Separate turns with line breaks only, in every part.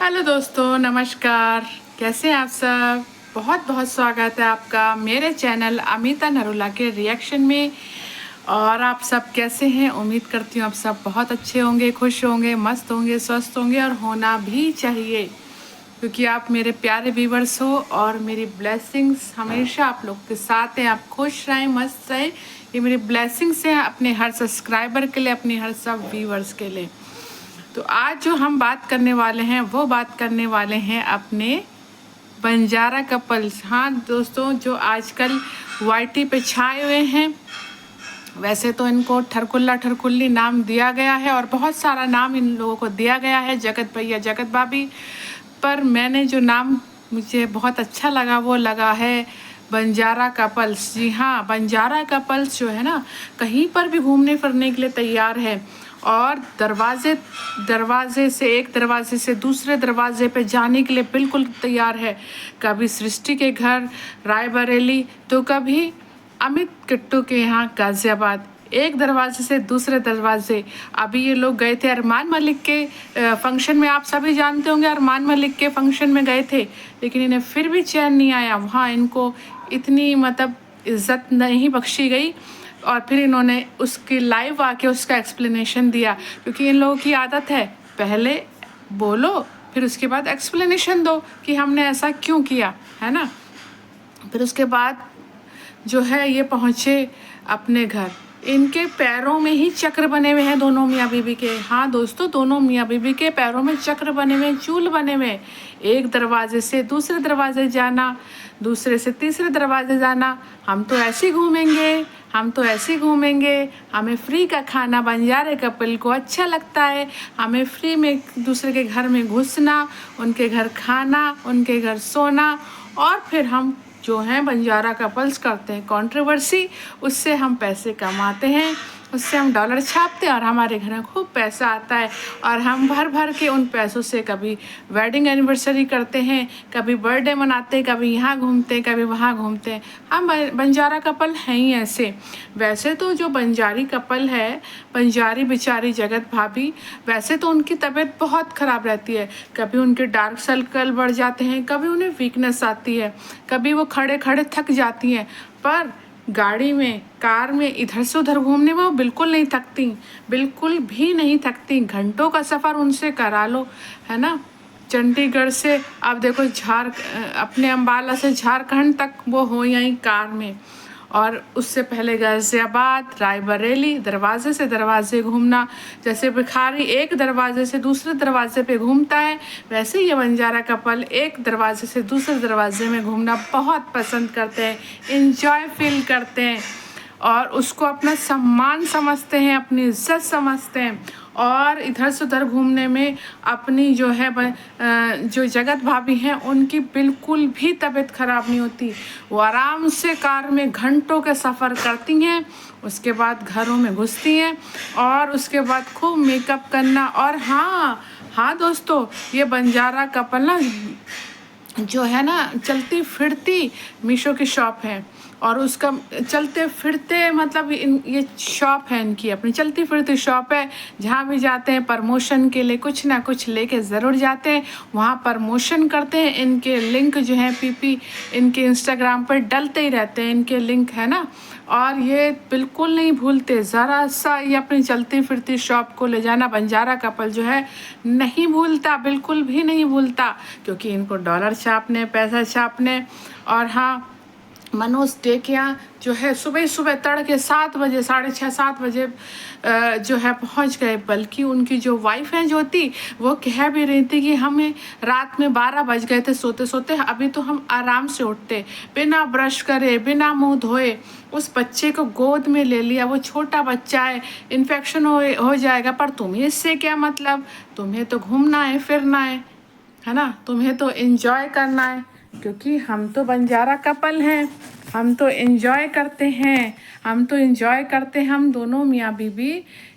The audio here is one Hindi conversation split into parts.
हेलो दोस्तों, नमस्कार। कैसे हैं आप सब? बहुत बहुत स्वागत है आपका मेरे चैनल अमिता नरूला के रिएक्शन में। और आप सब कैसे हैं? उम्मीद करती हूँ आप सब बहुत अच्छे होंगे, खुश होंगे, मस्त होंगे, स्वस्थ होंगे और होना भी चाहिए, क्योंकि आप मेरे प्यारे व्यूवर्स हो और मेरी ब्लेसिंग्स हमेशा आप लोग के साथ हैं। आप खुश रहें, मस्त रहें, ये मेरी ब्लेसिंग्स हैं अपने हर सब्सक्राइबर के लिए, अपने हर सब व्यूवर्स के लिए। तो आज जो हम बात करने वाले हैं वो बात करने वाले हैं अपने बंजारा कपल्स। हाँ दोस्तों, जो आजकल वाईटी पे छाए हुए हैं। वैसे तो इनको ठरकुल्ला ठरकुल्ली नाम दिया गया है और बहुत सारा नाम इन लोगों को दिया गया है, जगत भैया, जगत भाभी। पर मैंने जो नाम मुझे बहुत अच्छा लगा वो लगा है बंजारा कपल्स। जी हाँ, बंजारा कपल्स जो है ना, कहीं पर भी घूमने फिरने के लिए तैयार है और दरवाजे से दूसरे दरवाजे पे जाने के लिए बिल्कुल तैयार है। कभी सृष्टि के घर रायबरेली, तो कभी अमित किट्टू के यहाँ गाजियाबाद। एक दरवाजे से दूसरे दरवाजे। अभी ये लोग गए थे अरमान मलिक के फंक्शन में। आप सभी जानते होंगे अरमान मलिक के फंक्शन में गए थे, लेकिन इन्हें फिर भी चैन नहीं आया। वहाँ इनको इतनी मतलब इज्जत नहीं बख्शी गई और फिर इन्होंने उसकी लाइव आके उसका एक्सप्लेनेशन दिया, क्योंकि इन लोगों की आदत है पहले बोलो फिर उसके बाद एक्सप्लेनेशन दो कि हमने ऐसा क्यों किया, है ना। फिर उसके बाद जो है ये पहुँचे अपने घर। इनके पैरों में ही चक्र बने हुए हैं दोनों मियाँ बीबी के। हाँ दोस्तों, दोनों मियाँ बीबी के पैरों में चक्र बने हुए हैं, चूल बने हुए हैं। एक दरवाजे से दूसरे दरवाजे जाना, दूसरे से तीसरे दरवाजे जाना। हम तो ऐसे घूमेंगे, हम तो ऐसे घूमेंगे, हमें फ्री का खाना बंजारे कपल को अच्छा लगता है। हमें फ्री में दूसरे के घर में घुसना, उनके घर खाना, उनके घर सोना, और फिर हम जो हैं बंजारा कपल्स करते हैं कंट्रोवर्सी। उससे हम पैसे कमाते हैं, उससे हम डॉलर छापते हैं और हमारे घर में खूब पैसा आता है। और हम भर भर के उन पैसों से कभी वेडिंग एनिवर्सरी करते हैं, कभी बर्थडे मनाते हैं, कभी यहाँ घूमते हैं, कभी वहाँ घूमते हैं। हम बंजारा कपल हैं ही ऐसे। वैसे तो जो बंजारी कपल है, बंजारी बेचारी जगत भाभी, वैसे तो उनकी तबीयत बहुत ख़राब रहती है। कभी उनके डार्क सर्कल बढ़ जाते हैं, कभी उन्हें वीकनेस आती है, कभी वो खड़े खड़े थक जाती हैं। पर गाड़ी में, कार में इधर से उधर घूमने में वो बिल्कुल नहीं थकती, बिल्कुल भी नहीं थकती। घंटों का सफ़र उनसे करा लो, है ना। चंडीगढ़ से आप देखो अपने अम्बाला से झारखंड तक वो हो यहीं कार में। और उससे पहले गाजियाबाद, रायबरेली, दरवाजे से दरवाजे घूमना। जैसे भिखारी एक दरवाजे से दूसरे दरवाजे पे घूमता है, वैसे ये बंजारा कपल एक दरवाजे से दूसरे दरवाजे में घूमना बहुत पसंद करते हैं, इंजॉय फील करते हैं और उसको अपना सम्मान समझते हैं, अपनी इज्जत समझते हैं। और इधर से उधर घूमने में अपनी जो है जो जगत भाभी हैं उनकी बिल्कुल भी तबीयत ख़राब नहीं होती। वो आराम से कार में घंटों के सफ़र करती हैं, उसके बाद घरों में घुसती हैं और उसके बाद खूब मेकअप करना। और हाँ दोस्तों, ये बंजारा कपल ना जो है ना, चलती फिरती मीशो की शॉप है और उसका चलते फिरते मतलब ये शॉप है इनकी, अपनी चलती फिरती शॉप है। जहाँ भी जाते हैं प्रमोशन के लिए कुछ ना कुछ लेके ज़रूर जाते हैं, वहाँ प्रमोशन करते हैं। इनके लिंक जो है पीपी इनके इंस्टाग्राम पर डलते ही रहते हैं, इनके लिंक है ना। और ये बिल्कुल नहीं भूलते ज़रा सा, ये अपनी चलती फिरती शॉप को ले जाना बंजारा कपल जो है नहीं भूलता, बिल्कुल भी नहीं भूलता, क्योंकि इनको डॉलर छापने, पैसा छापने। और हाँ, मनोज टेकिया जो है सुबह सुबह तड़के 7 बजे, 6:30 7 बजे जो है पहुंच गए। बल्कि उनकी जो वाइफ है ज्योति, वो कह भी रही थी कि हमें रात में 12 बज गए थे सोते सोते, अभी तो हम आराम से उठते, बिना ब्रश करे, बिना मुंह धोए उस बच्चे को गोद में ले लिया। वो छोटा बच्चा है, इन्फेक्शन हो जाएगा, पर तुम्हें इससे क्या मतलब? तुम्हें तो घूमना है, फिरना है ना, तुम्हें तो एंजॉय करना है, क्योंकि हम तो बंजारा कपल हैं, हम तो एंजॉय करते हैं, हम दोनों मियाँ बीबी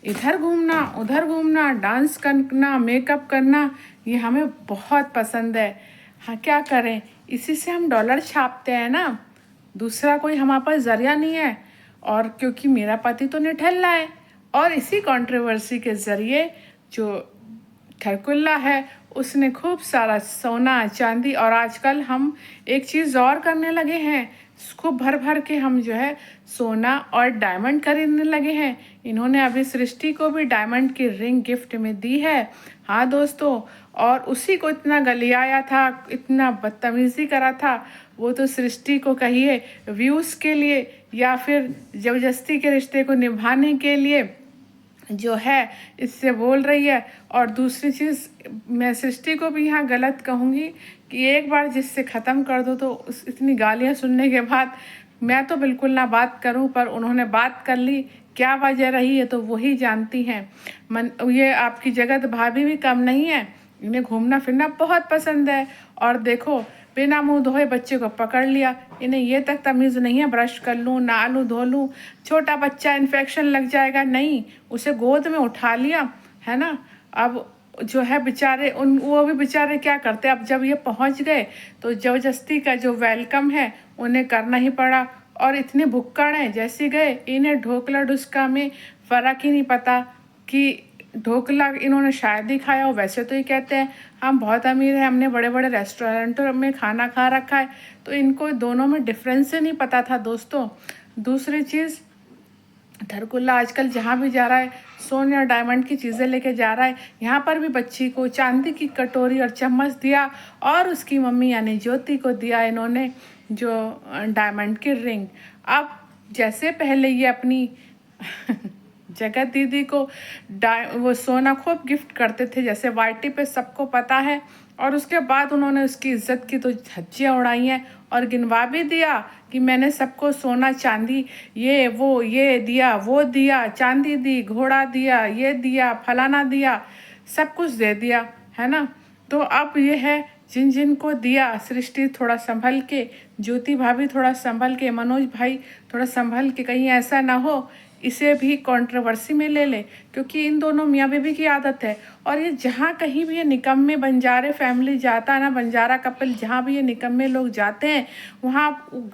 इधर घूमना, उधर घूमना, डांस करना, मेकअप करना, ये हमें बहुत पसंद है। हाँ, क्या करें, इसी से हम डॉलर छापते हैं ना, दूसरा कोई हमारे पास ज़रिया नहीं है। और क्योंकि मेरा पति तो निठल्ला है और इसी कंट्रोवर्सी के ज़रिए जो ठरकुल्ला है उसने खूब सारा सोना चांदी, और आजकल हम एक चीज़ और करने लगे हैं, खूब भर भर के हम जो है सोना और डायमंड खरीदने लगे हैं। इन्होंने अभी सृष्टि को भी डायमंड की रिंग गिफ्ट में दी है। हाँ दोस्तों, और उसी को इतना गलियाया था, इतना बदतमीजी करा था। वो तो सृष्टि को कहिए व्यूज़ के लिए या फिर ज़बरदस्ती के रिश्ते को निभाने के लिए जो है इससे बोल रही है। और दूसरी चीज़, मैं सृष्टि को भी यहाँ गलत कहूँगी कि एक बार जिससे ख़त्म कर दो तो इतनी गालियाँ सुनने के बाद मैं तो बिल्कुल ना बात करूँ, पर उन्होंने बात कर ली। क्या वजह रही है तो वही जानती हैं। ये आपकी जगत भाभी भी कम नहीं है, इन्हें घूमना फिरना बहुत पसंद है। और देखो, बिना मुंह धोए बच्चे को पकड़ लिया। इन्हें ये तक तमीज़ नहीं है ब्रश कर लूँ, नहा लूँ, धो लूँ, छोटा बच्चा इन्फेक्शन लग जाएगा, नहीं, उसे गोद में उठा लिया, है ना। अब जो है बेचारे वो भी बेचारे क्या करते, अब जब ये पहुंच गए तो ज़बरदस्ती का जो वेलकम है उन्हें करना ही पड़ा। और इतने भुक्कड़ हैं, जैसे गए इन्हें ढोकला डुस्का में फ़र्क ही नहीं पता कि ढोकला इन्होंने शायद ही खाया हो। वैसे तो ये कहते हैं हम बहुत अमीर हैं, हमने बड़े बड़े रेस्टोरेंटों में खाना खा रखा है, तो इनको दोनों में डिफरेंस ही नहीं पता था दोस्तों। दूसरी चीज़, धरकुल्ला आजकल जहाँ भी जा रहा है सोने और डायमंड की चीज़ें लेके जा रहा है। यहाँ पर भी बच्ची को चांदी की कटोरी और चम्मच दिया, और उसकी मम्मी यानी ज्योति को दिया इन्होंने जो डायमंड की रिंग। अब जैसे पहले ये अपनी जगत दीदी को वो सोना खूब गिफ्ट करते थे, जैसे वाईटी पे सबको पता है, और उसके बाद उन्होंने उसकी इज्जत की तो धज्जियाँ उड़ाई हैं और गिनवा भी दिया कि मैंने सबको सोना चांदी ये वो ये दिया, वो दिया, चांदी दी, घोड़ा दिया, ये दिया, फलाना दिया, सब कुछ दे दिया, है ना। तो अब ये है जिन जिन को दिया, सृष्टि थोड़ा संभल के, ज्योति भाभी थोड़ा संभल के, मनोज भाई थोड़ा संभल के, कहीं ऐसा ना हो इसे भी कंट्रोवर्सी में ले ले, क्योंकि इन दोनों मियाँ बीवी की आदत है। और ये जहाँ कहीं भी ये निकम्मे बंजारे फैमिली जाता है ना, बंजारा कपल जहाँ भी ये निकम्मे लोग जाते हैं वहाँ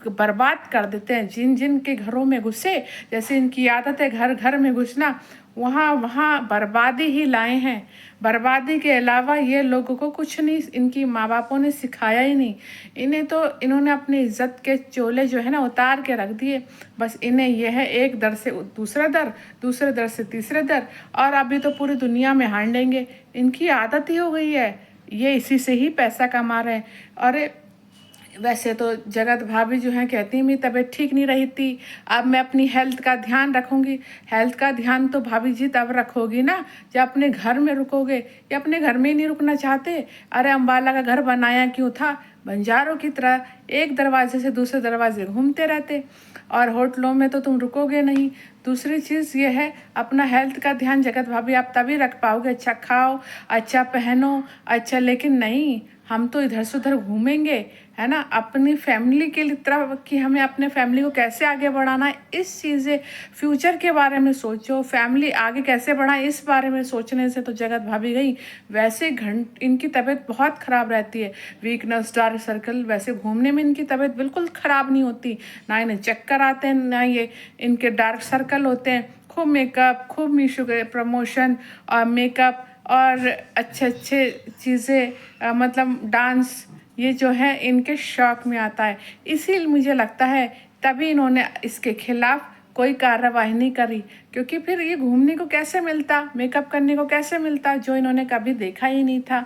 बर्बाद कर देते हैं। जिन जिन के घरों में घुसे, जैसे इनकी आदत है घर घर में घुसना, वहाँ वहाँ बर्बादी ही लाए हैं। बर्बादी के अलावा ये लोगों को कुछ नहीं, इनकी माँ बापों ने सिखाया ही नहीं। इन्हें तो इन्होंने अपनी इज्जत के चोले जो है ना उतार के रख दिए। बस इन्हें यह है एक दर से दूसरा दर, दूसरे दर से तीसरे दर, और अभी तो पूरी दुनिया में हांडेंगे। इनकी आदत ही हो गई है, ये इसी से ही पैसा कमा रहे हैं। और वैसे तो जगत भाभी जो हैं कहती हैं मेरी तबीयत ठीक नहीं रही थी, अब मैं अपनी हेल्थ का ध्यान रखूंगी। हेल्थ का ध्यान तो भाभी जी तब रखोगी ना जब अपने घर में रुकोगे, या अपने घर में ही नहीं रुकना चाहते। अरे अम्बाला का घर बनाया क्यों था, बंजारों की तरह एक दरवाजे से दूसरे दरवाजे घूमते रहते, और होटलों में तो तुम रुकोगे नहीं। दूसरी चीज़ ये है, अपना हेल्थ का ध्यान जगत भाभी आप तभी रख पाओगे, अच्छा खाओ, अच्छा पहनो, अच्छा, लेकिन नहीं, हम तो इधर से उधर घूमेंगे, है ना। अपनी फैमिली के तरफ कि हमें अपने फैमिली को कैसे आगे बढ़ाना है, इस चीज़ें फ्यूचर के बारे में सोचो, फैमिली आगे कैसे बढ़ाएं इस बारे में सोचने से तो जगत भाभी गई। वैसे इनकी तबीयत बहुत ख़राब रहती है, वीकनेस, डार्क सर्कल, वैसे घूमने में इनकी तबीयत बिल्कुल ख़राब नहीं होती, ना इन्हें चक्कर आते हैं, ना ये इनके डार्क सर्कल होते हैं। खूब मेकअप, खूब मीशो के प्रमोशन और मेकअप और अच्छे अच्छे चीज़ें, मतलब डांस, ये जो है इनके शौक में आता है। इसीलिए मुझे लगता है तभी इन्होंने इसके खिलाफ कोई कार्रवाई नहीं करी, क्योंकि फिर ये घूमने को कैसे मिलता, मेकअप करने को कैसे मिलता जो इन्होंने कभी देखा ही नहीं था।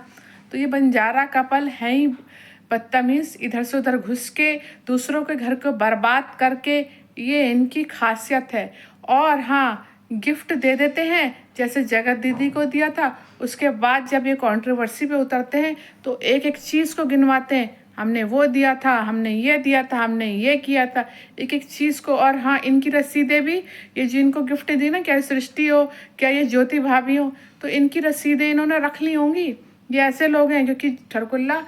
तो ये बंजारा कपल है ही बदतमीज़, इधर से उधर घुस के दूसरों के घर को बर्बाद करके, ये इनकी खासियत है। और हाँ, गिफ्ट दे देते हैं, जैसे जगत दीदी को दिया था, उसके बाद जब ये कंट्रोवर्सी पे उतरते हैं तो एक एक चीज़ को गिनवाते हैं, हमने वो दिया था, हमने ये दिया था, हमने ये किया था, एक एक चीज़ को। और हाँ, इनकी रसीदें भी, ये जिनको गिफ्ट दी ना, क्या सृष्टि हो, क्या ये ज्योति भाभी हो, तो इनकी रसीदें इन्होंने रख ली होंगी। ये ऐसे लोग हैं क्योंकि ठरकुल्ला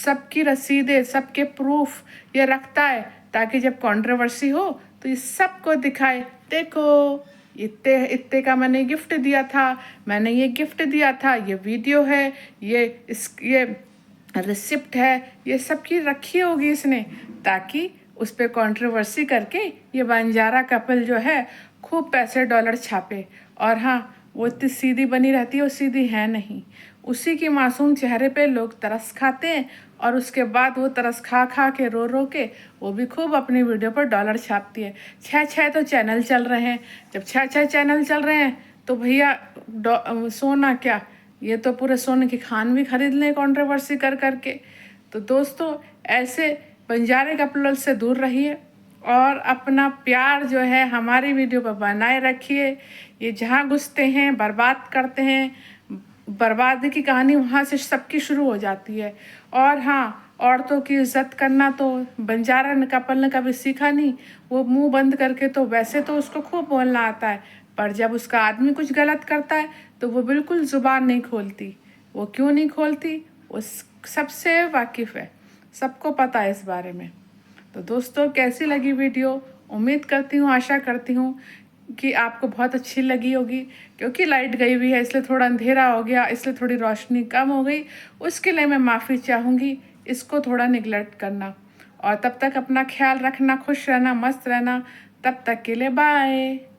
सबकी रसीदें, सबके प्रूफ ये रखता है, ताकि जब कंट्रोवर्सी हो तो ये सबको दिखाए, देखो इतने इतने का मैंने गिफ्ट दिया था, मैंने ये गिफ्ट दिया था, ये वीडियो है, ये रिसिप्ट है, ये सब की रखी होगी इसने, ताकि उस पर कंट्रोवर्सी करके ये बंजारा कपल जो है खूब पैसे डॉलर छापे। और हाँ, वो इतनी सीधी बनी रहती है, वो सीधी है नहीं। उसी के मासूम चेहरे पे लोग तरस खाते हैं और उसके बाद वो तरस खा खा के रो रो के वो भी खूब अपनी वीडियो पर डॉलर छापती है। 6 तो चैनल चल रहे हैं। जब 6 चैनल चल रहे हैं तो भैया सोना क्या, ये तो पूरे सोने की खान भी खरीद लें कंट्रोवर्सी कर करके। तो दोस्तों ऐसे बंजारे कपड़ों से दूर रहिए और अपना प्यार जो है हमारी वीडियो पर बनाए रखिए। ये जहाँ घुसते हैं बर्बाद करते हैं, बर्बादी की कहानी वहाँ से सबकी शुरू हो जाती है। और हाँ, औरतों की इज्जत करना तो बंजारा कपल ने कभी सीखा नहीं। वो मुंह बंद करके तो वैसे तो उसको खूब बोलना आता है, पर जब उसका आदमी कुछ गलत करता है तो वो बिल्कुल ज़ुबान नहीं खोलती। वो क्यों नहीं खोलती, वो सबसे वाकिफ़ है, सबको पता है इस बारे में। तो दोस्तों कैसी लगी वीडियो, उम्मीद करती हूँ, आशा करती हूँ कि आपको बहुत अच्छी लगी होगी। क्योंकि लाइट गई हुई है इसलिए थोड़ा अंधेरा हो गया, इसलिए थोड़ी रोशनी कम हो गई, उसके लिए मैं माफ़ी चाहूँगी। इसको थोड़ा निगलेक्ट करना। और तब तक अपना ख्याल रखना, खुश रहना, मस्त रहना। तब तक के लिए बाय।